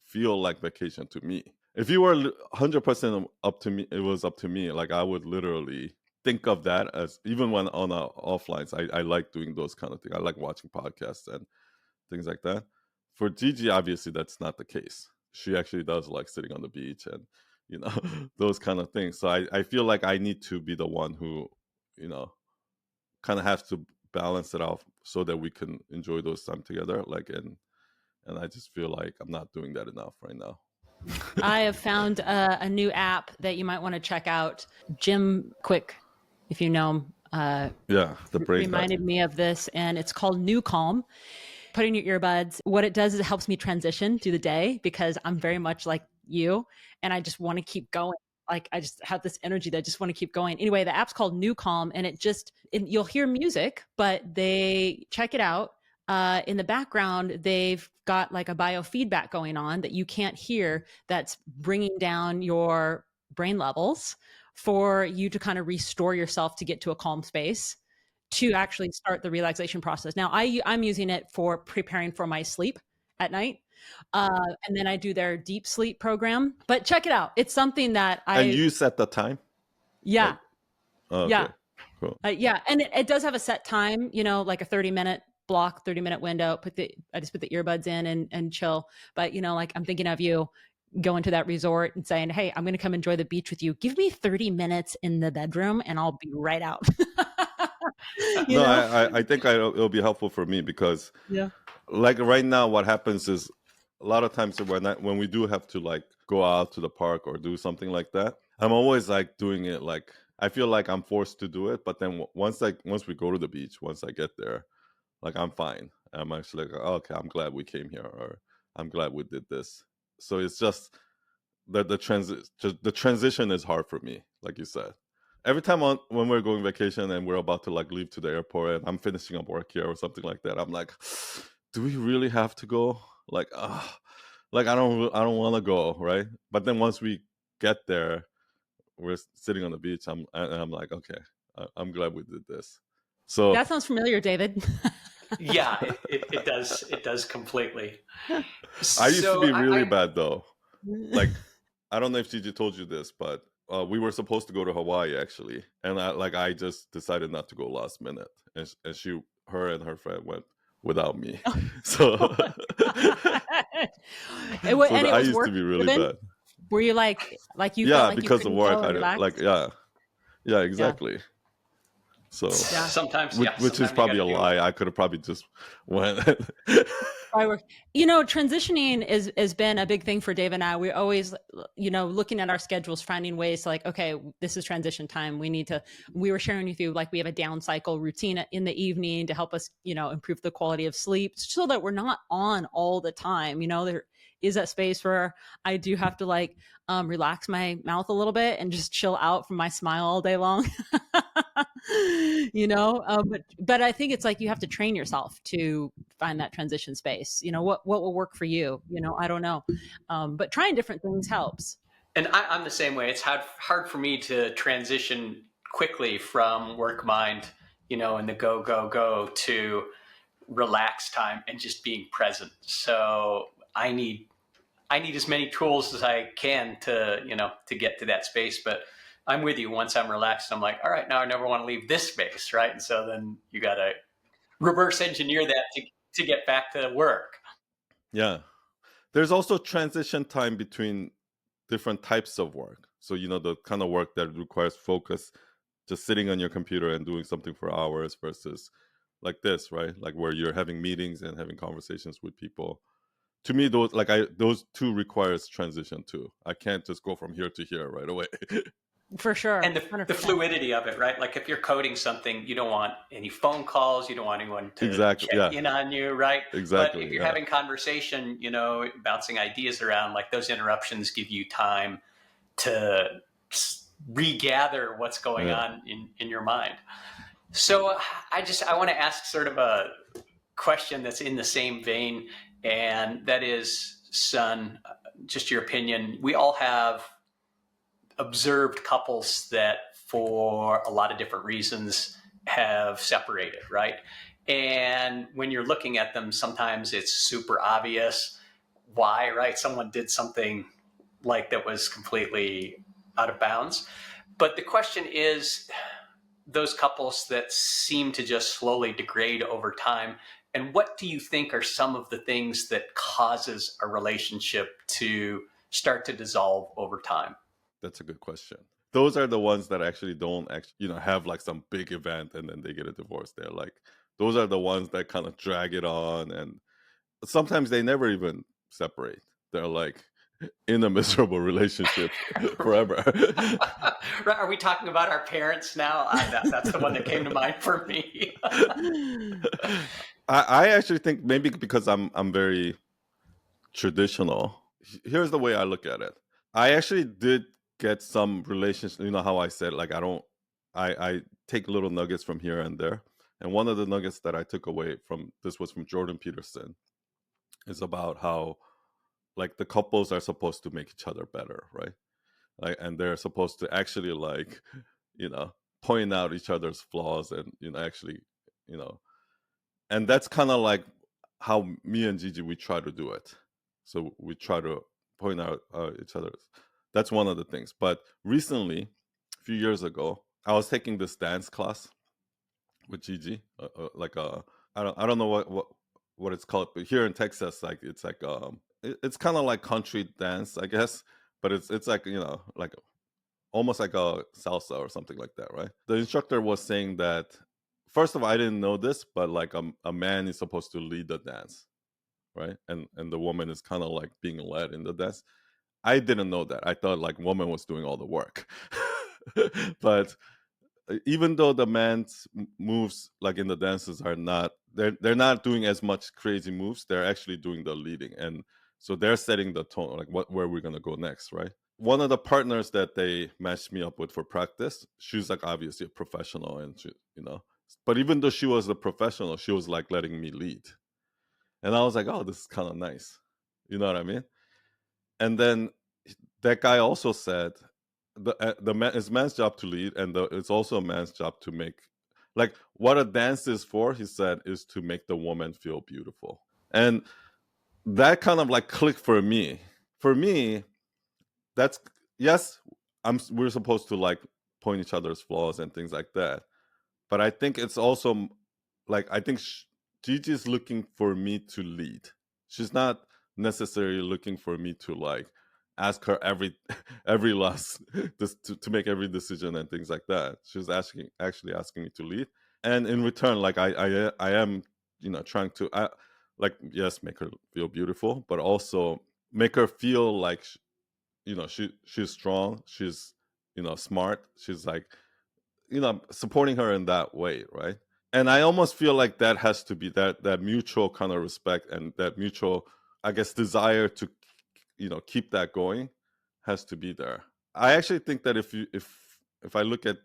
feel like vacation to me. If you were 100% up to me, it was up to me, like I would literally think of that as, even when on offlines, I like doing those kind of things. I like watching podcasts and things like that. For Gigi, obviously that's not the case. she actually does like sitting on the beach and, those kind of things. So I feel like I need to be the one who, kind of has to balance it out so that we can enjoy those time together. Like, and I just feel like I'm not doing that enough right now. I have found a new app that you might want to check out. Jim Quick, if you know him, Yeah, the brain guy. reminded me of this, and it's called New Calm. Put in your earbuds. What it does is it helps me transition through the day because I'm very much like you, and I just want to keep going. Like I just have this energy that I just want to keep going. Anyway, the app's called New Calm, and you'll hear music, but they check it out. In the background, they've got like a biofeedback going on that you can't hear that's bringing down your brain levels for you to kind of restore yourself to get to a calm space to actually start the relaxation process. Now, I'm using it for preparing for my sleep at night. And then I do their deep sleep program. But check it out. It's something that And you set the time? yeah, Like, oh, yeah. okay, cool. Yeah. And it does have a set time, like a 30-minute block, 30-minute window. I just put the earbuds in and chill. But, like I'm thinking of you going to that resort and saying, hey, I'm going to come enjoy the beach with you. Give me 30 minutes in the bedroom and I'll be right out. No, I think it'll be helpful for me because, Yeah. like right now, what happens is a lot of times when we do have to like go out to the park or do something like that, I'm always like doing it like I feel like I'm forced to do it. But then once we go to the beach, once I get there, like I'm fine. I'm actually like, oh, okay, I'm glad we came here, or I'm glad we did this. So it's just the transition is hard for me, like you said. Every time when we're going vacation and we're about to like leave to the airport and I'm finishing up work here or something like that, I'm like, do we really have to go? Like, like I don't want to go, right? But then once we get there, we're sitting on the beach. I'm like, okay, I'm glad we did this. So That sounds familiar, David. Yeah, it does. It does completely. I used to So be really bad though. Like, I don't know if Gigi told you this, but we were supposed to go to Hawaii actually, and I just decided not to go last minute, and her and her friend went without me. So, And it I was used to work be really driven. bad. Were you like you felt Yeah, like you because of couldn't go work, and I relax? like yeah, exactly. So, Yeah. sometimes, which is sometimes you probably got a to do lie. it. I could have probably just went. Transitioning has been a big thing for Dave and I. We're always, looking at our schedules, finding ways to like, okay, this is transition time. We were sharing with you, like we have a down cycle routine in the evening to help us, improve the quality of sleep so that we're not on all the time. There is that space where I do have to like relax my mouth a little bit and just chill out from my smile all day long. But I think it's like you have to train yourself to find that transition space. What will work for you? I don't know, but trying different things helps. And I'm the same way. It's hard for me to transition quickly from work mind, and the go, go, go to relax time and just being present. So I need as many tools as I can to get to that space. But I'm with you. Once I'm relaxed, I'm like, all right, now I never want to leave this space, right? And so then you got to reverse engineer that to get back to work. Yeah, there's also transition time between different types of work. So the kind of work that requires focus, just sitting on your computer and doing something for hours versus like this, right? Like where you're having meetings and having conversations with people. To me, those two requires transition too. I can't just go from here to here right away. For sure. And the 100%. fluidity of it, right? Like if you're coding something, you don't want any phone calls, you don't want anyone to Exactly, check in on you, right? Exactly, But if you're yeah. having conversation, bouncing ideas around, like those interruptions give you time to regather what's going on in your mind. So I want to ask sort of a question that's in the same vein, and that is, Sun, just your opinion. We all have observed couples that for a lot of different reasons have separated, right? And when you're looking at them, sometimes it's super obvious why, right? Someone did something like that was completely out of bounds. But the question is, those couples that seem to just slowly degrade over time, And what do you think are some of the things that causes a relationship to start to dissolve over time? That's a good question. Those are the ones that actually don't have like some big event and then they get a divorce. They're like, those are the ones that kind of drag it on, and sometimes they never even separate. They're like in a miserable relationship forever. Are we talking about our parents now? That's the one that came to mind for me. I actually think maybe because I'm very traditional. Here's the way I look at it. I actually did get some relations. You know how I said like I take little nuggets from here and there. And one of the nuggets that I took away from this was from Jordan Peterson, is about how like the couples are supposed to make each other better, right? Like, and they're supposed to actually like, you know, point out each other's flaws and actually, you know, and that's kind of like how me and Gigi we try to do it. So we try to point out each other's. That's one of the things. But recently, a few years ago, I was taking this dance class with Gigi, like I don't know what it's called, but here in Texas, like it's like it's kind of like country dance, I guess, but it's like like almost like a salsa or something like that, right? The instructor was saying that first of all, I didn't know this, but like a man is supposed to lead the dance, right? And the woman is kind of like being led in the dance. I didn't know that. I thought like woman was doing all the work. But even though the man's moves like in the dances are not they're not doing as much crazy moves, they're actually doing the leading, and so they're setting the tone, like where we're gonna go next, right? One of the partners that they matched me up with for practice, she's like obviously a professional, and she, but even though she was a professional, she was like letting me lead, and I was like, oh, this is kind of nice, you know what I mean? And then that guy also said the man, it's man's job to lead, and it's also a man's job to make, like, what a dance is for, he said, is to make the woman feel beautiful. And that kind of like clicked for me. For me, that's, yes, we're supposed to like point each other's flaws and things like that, but I think it's also like, I think Gigi's looking for me to lead. She's not necessarily looking for me to like ask her every last to make every decision and things like that. She's actually asking me to lead, and in return, like I am trying to like, yes, make her feel beautiful, but also make her feel like she's strong, she's smart, she's like supporting her in that way, right? And I almost feel like that has to be that mutual kind of respect, and that mutual, I guess, desire to keep that going has to be there. I actually think that if I look at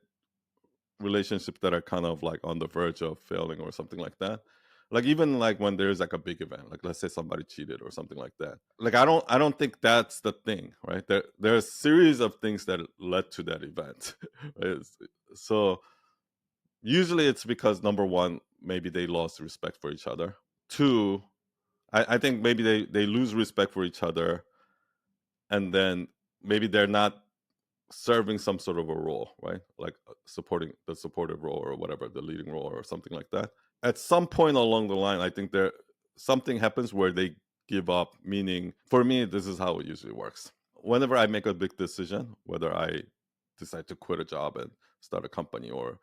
relationships that are kind of like on the verge of failing or something like that, like even like when there's like a big event, like let's say somebody cheated or something like that, like I don't think that's the thing, right? There's a series of things that led to that event. Right? So usually it's because, number one, maybe they lost respect for each other. Two, I think maybe they lose respect for each other, and then maybe they're not serving some sort of a role, right? Like supporting the supportive role or whatever, the leading role or something like that. At some point along the line, I think there something happens where they give up. Meaning, for me, this is how it usually works. Whenever I make a big decision, whether I decide to quit a job and start a company, or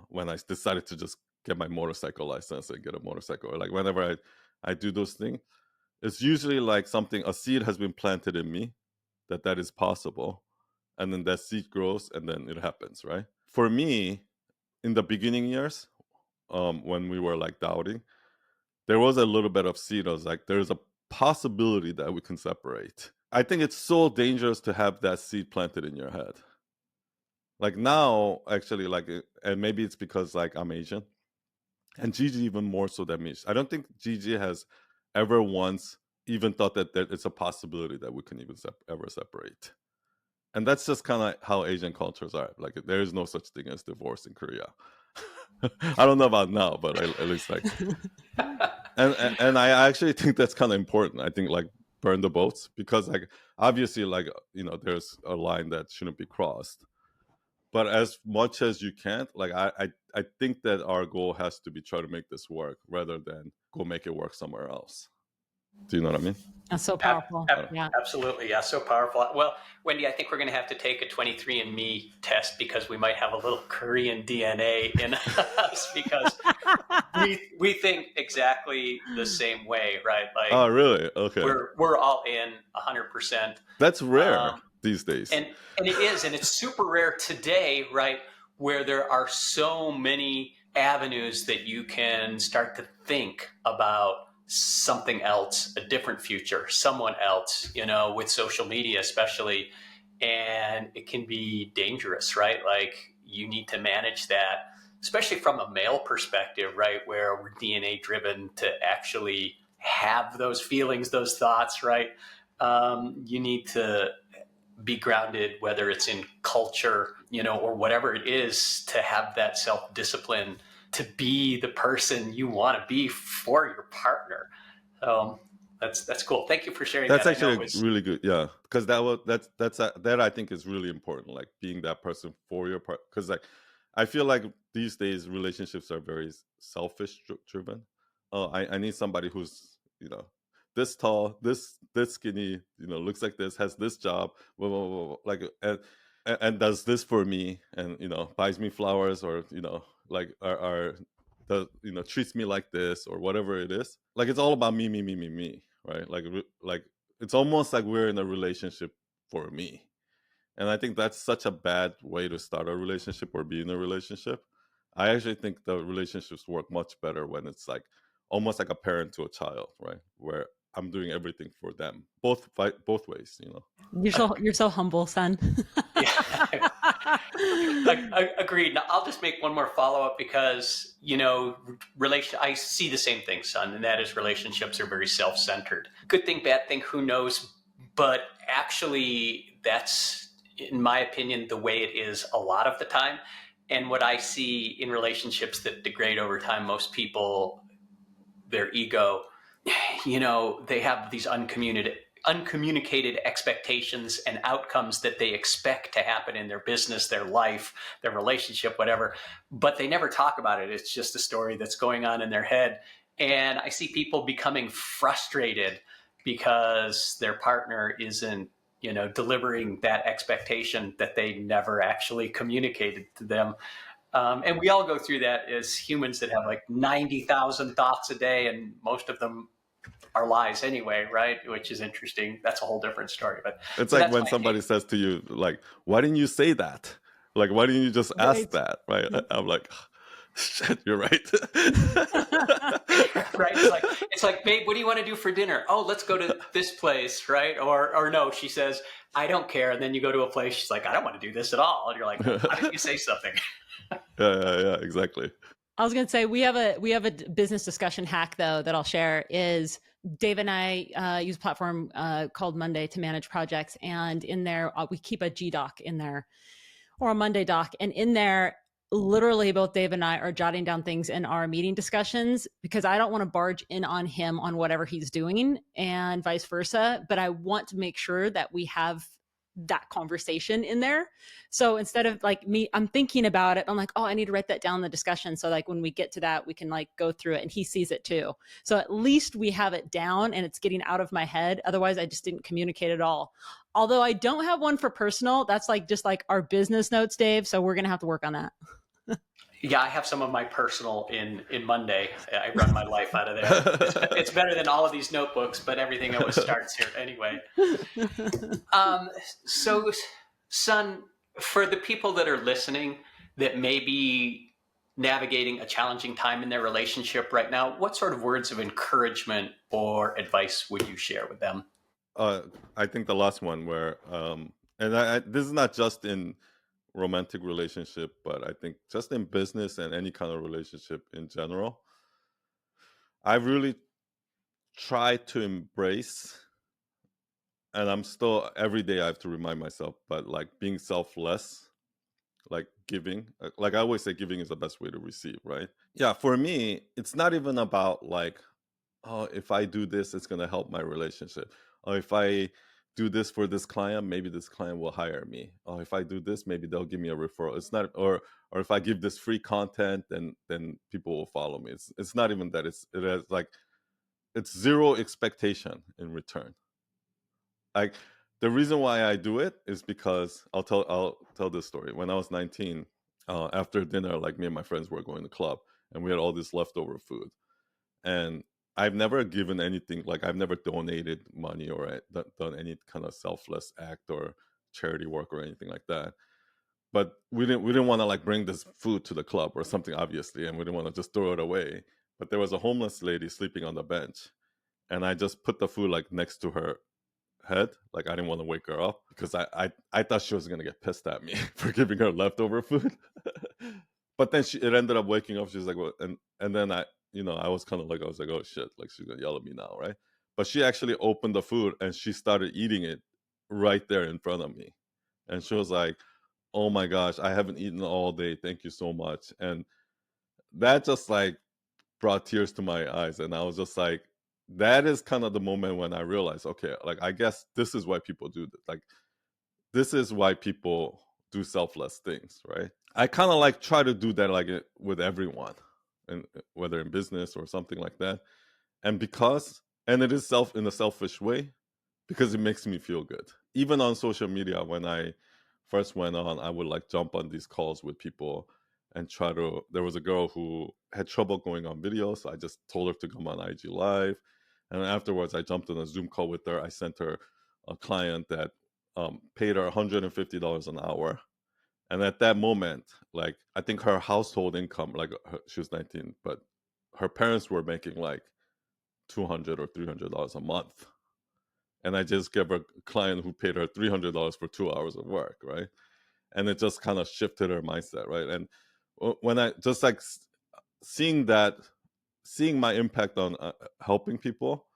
when I decided to just get my motorcycle license and get a motorcycle, or like whenever I do those things, it's usually like a seed has been planted in me that is possible, and then that seed grows, and then it happens, right? For me, in the beginning years, when we were like doubting, there was a little bit of seed. I was like, there's a possibility that we can separate. I think it's so dangerous to have that seed planted in your head. Like now, actually, like, and maybe it's because like I'm Asian, and Gigi even more so than me. I don't think Gigi has ever once even thought that it's a possibility that we can even ever separate. And that's just kind of how Asian cultures are. Like, there is no such thing as divorce in Korea. I don't know about now, but at least like, and I actually think that's kind of important. I think like burn the boats, because like obviously like there's a line that shouldn't be crossed. but as much as you can't, like I think that our goal has to be try to make this work rather than go make it work somewhere else. Do you know what I mean? That's so powerful. Yeah. Absolutely. Yeah. So powerful. Well, Wendy, I think we're going to have to take a 23andMe test because we might have a little Korean DNA in us because we think exactly the same way, right? Like, Oh, really? Okay. we're all in 100%. That's rare these days. And it is, and it's super rare today, right? Where there are so many avenues that you can start to think about something else, a different future, someone else, with social media especially. And it can be dangerous, right? Like, you need to manage that, especially from a male perspective, right? Where we're DNA driven to actually have those feelings, those thoughts, right? You need to be grounded, whether it's in culture, or whatever it is, to have that self-discipline to be the person you want to be for your partner. That's cool. Thank you for sharing That's that. actually really good. Yeah, because that I think is really important. Like being that person for your part. Because like I feel like these days relationships are very selfish driven. Oh, I need somebody who's this tall, this skinny, looks like this, has this job, blah, blah, blah, blah, like and does this for me, and buys me flowers, or like are the treats me like this, or whatever it is. Like it's all about me, me, me, me, me, right? Like it's almost like we're in a relationship for me. And I think that's such a bad way to start a relationship or be in a relationship. I actually think the relationships work much better when it's like almost like a parent to a child, right? Where I'm doing everything for them, both ways. You're so humble, son. Yeah. Agreed. Now, I'll just make one more follow-up because, I see the same thing, son, and that is relationships are very self-centered. Good thing, bad thing, who knows? But actually, that's, in my opinion, the way it is a lot of the time. And what I see in relationships that degrade over time, most people, their ego, they have these uncommunicated expectations and outcomes that they expect to happen in their business, their life, their relationship, whatever, but they never talk about it. It's just a story that's going on in their head. And I see people becoming frustrated because their partner isn't, delivering that expectation that they never actually communicated to them. And we all go through that as humans that have like 90,000 thoughts a day, and most of them are lies anyway, right? Which is interesting. That's a whole different story. But it's like when somebody says to you, like, why didn't you say that? Like, why didn't you just ask that? Right? I'm like, shit, you're right. Right? It's like, babe, what do you want to do for dinner? Oh, let's go to this place, right? Or no, she says, I don't care. And then you go to a place, she's like, I don't want to do this at all. And you're like, well, why didn't you say something? Yeah, exactly. I was going to say we have a business discussion hack though that I'll share. Is Dave and I use a platform called Monday to manage projects, and in there we keep a G doc in there, or a Monday doc, and in there literally both Dave and I are jotting down things in our meeting discussions because I don't want to barge in on him on whatever he's doing and vice versa, but I want to make sure that we have that conversation in there. So instead of like me, I'm thinking about it. I'm like, oh, I need to write that down in the discussion. So like when we get to that, we can like go through it and he sees it too. So at least we have it down and it's getting out of my head. Otherwise I just didn't communicate at all. Although I don't have one for personal. That's like just like our business notes, Dave. So we're going to have to work on that. Yeah, I have some of my personal in Monday. I run my life out of there. It's better than all of these notebooks, but everything always starts here anyway. So, son, for the people that are listening that may be navigating a challenging time in their relationship right now, what sort of words of encouragement or advice would you share with them? I think the last one where, and this is not just in romantic relationship, but I think just in business and any kind of relationship in general, I really try to embrace, and I'm still every day I have to remind myself, but like being selfless, like giving, like I always say, giving is the best way to receive, right? Yeah, for me, it's not even about like, oh, if I do this, it's gonna help my relationship, or if I do this for this client, maybe this client will hire me. Oh, if I do this, maybe they'll give me a referral. It's not, or if I give this free content, then people will follow me. It's not even that. It has like, it's zero expectation in return. Like, the reason why I do it is because I'll tell this story. When I was 19, after dinner, like me and my friends were going to the club, and we had all this leftover food. And I've never given anything, like I've never donated money or done any kind of selfless act or charity work or anything like that. But we didn't want to like bring this food to the club or something, obviously, and we didn't want to just throw it away. But there was a homeless lady sleeping on the bench, and I just put the food like next to her head. Like, I didn't want to wake her up because I thought she was gonna get pissed at me for giving her leftover food. But then it ended up waking up. She was like, well, and then I was kind of like, I was like, oh shit, like she's gonna yell at me now, right? But she actually opened the food and she started eating it right there in front of me. And she was like, oh my gosh, I haven't eaten all day, thank you so much. And that just like brought tears to my eyes. And I was just like, that is kind of the moment when I realized, okay, like I guess this is why people do this. Like, this is why people do selfless things, right? I kind of like try to do that like with everyone, and whether in business or something like that. And it is in a selfish way, because it makes me feel good. Even on social media, when I first went on, I would like jump on these calls with people and there was a girl who had trouble going on video, so I just told her to come on IG Live. And afterwards, I jumped on a Zoom call with her. I sent her a client that paid her $150 an hour. And at that moment, like, I think her household income, like she was 19, but her parents were making like $200 or $300 a month. And I just gave her a client who paid her $300 for 2 hours of work, right? And it just kind of shifted her mindset, right? And when I just like seeing my impact on helping people,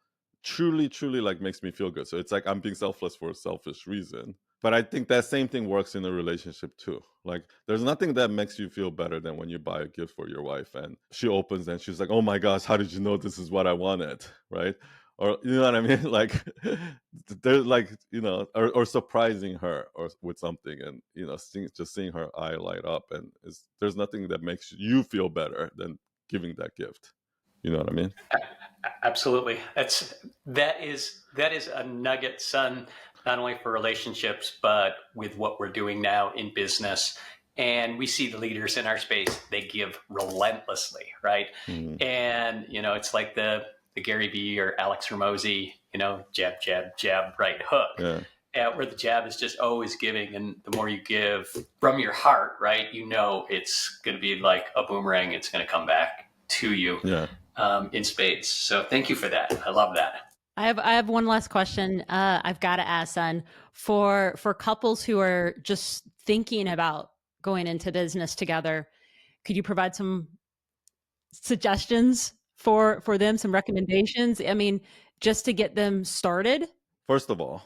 truly like makes me feel good. So it's like I'm being selfless for a selfish reason. But I think that same thing works in a relationship too. Like, there's nothing that makes you feel better than when you buy a gift for your wife and she opens and she's like, oh my gosh, how did you know this is what I wanted, right? Or, you know what I mean? Like, they're like, or surprising her or with something, and just seeing her eye light up, and there's nothing that makes you feel better than giving that gift. You know what I mean? Absolutely. That is a nugget, son, not only for relationships, but with what we're doing now in business. And we see the leaders in our space, they give relentlessly, right? Mm. And, it's like the Gary Vee or Alex Ramosi, jab, jab, jab, right hook. Yeah. Where the jab is just always giving, and the more you give from your heart, right, it's going to be like a boomerang. It's going to come back to you. Yeah. In spades. So thank you for that. I love that. I have one last question. I've got to ask, son, for couples who are just thinking about going into business together, could you provide some suggestions for them, some recommendations? I mean, just to get them started. First of all,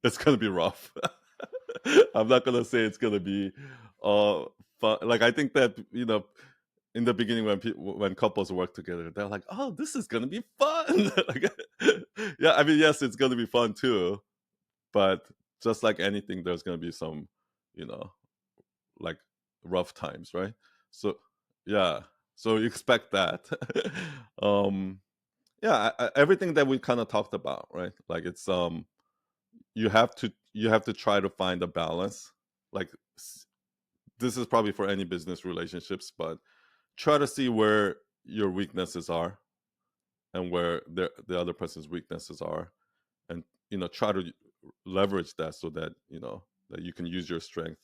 it's gonna be rough. I'm not gonna say it's gonna be fun. Like, I think that in the beginning, when couples work together, they're like, oh, this is gonna be fun. Like, yeah, I mean, yes, it's gonna be fun too, but just like anything, there's gonna be some, like, rough times, right? So yeah, so you expect that. um yeah, everything that we kind of talked about, right? Like, it's you have to try to find a balance. Like, this is probably for any business relationships, but try to see where your weaknesses are and where the other person's weaknesses are, and try to leverage that, so that that you can use your strength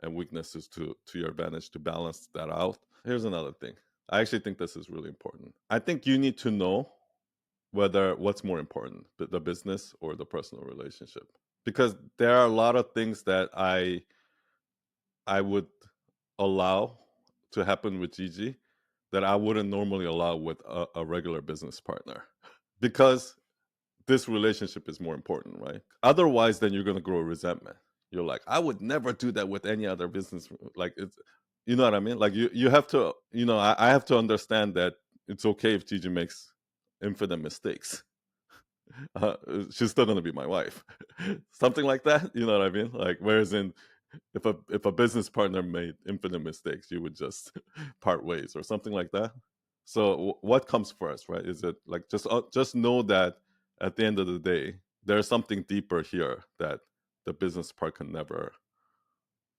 and weaknesses to your advantage to balance that out. Here's another thing. I actually think this is really important. I think you need to know what's more important, the business or the personal relationship, because there are a lot of things that I would allow to happen with Gigi that I wouldn't normally allow with a regular business partner, because this relationship is more important, right? Otherwise, then you're going to grow resentment. You're like, I would never do that with any other business. Like, it's, you know what I mean? Like, you have to, I have to understand that it's okay if Gigi makes infinite mistakes. she's still gonna be my wife. Something like that, you know what I mean? Like, whereas if a business partner made infinite mistakes, you would just part ways or something like that. So what comes first, right? Is it like just know that at the end of the day, there's something deeper here that the business part can never,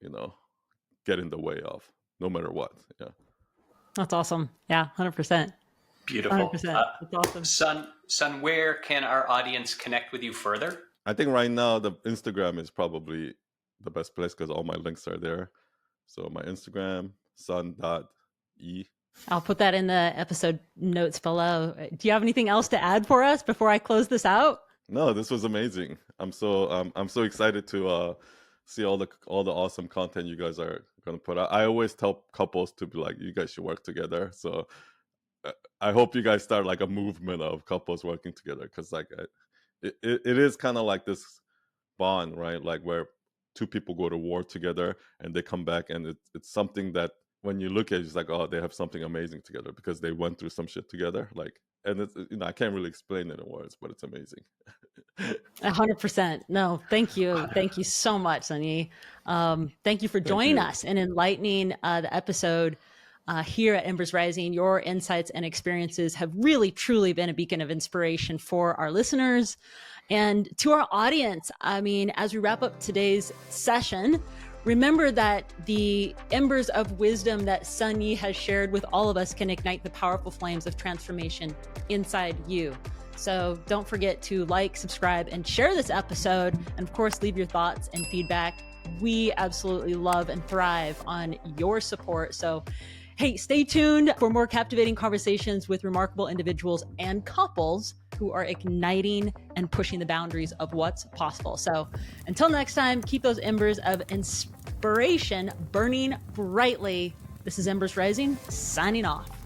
you know, get in the way of, no matter what. Yeah. That's awesome. Yeah, 100%. Beautiful. 100%. That's awesome. Son, where can our audience connect with you further? I think right now the Instagram is probably the best place because all my links are there. So my Instagram, sun.e. I'll put that in the episode notes below. Do you have anything else to add for us before I close this out? No, this was amazing. I'm so excited to see all the awesome content you guys are gonna put out. I always tell couples to be like, you guys should work together. So I hope you guys start like a movement of couples working together, because like it is kind of like this bond, right? Like where two people go to war together and they come back, and it's something that when you look at it, it's like, oh, they have something amazing together because they went through some shit together. Like, and it's, you know, I can't really explain it in words, but it's amazing. 100%. No, thank you. Thank you so much, Sunny. Thank you for joining us and enlightening the episode here at Embers Rising. Your insights and experiences have really, truly been a beacon of inspiration for our listeners and to our audience. I mean, as we wrap up today's session, remember that the embers of wisdom that Sun Yi has shared with all of us can ignite the powerful flames of transformation inside you. So don't forget to like, subscribe, and share this episode. And of course, leave your thoughts and feedback. We absolutely love and thrive on your support. So hey, stay tuned for more captivating conversations with remarkable individuals and couples who are igniting and pushing the boundaries of what's possible. So until next time, keep those embers of inspiration burning brightly. This is Embers Rising, signing off.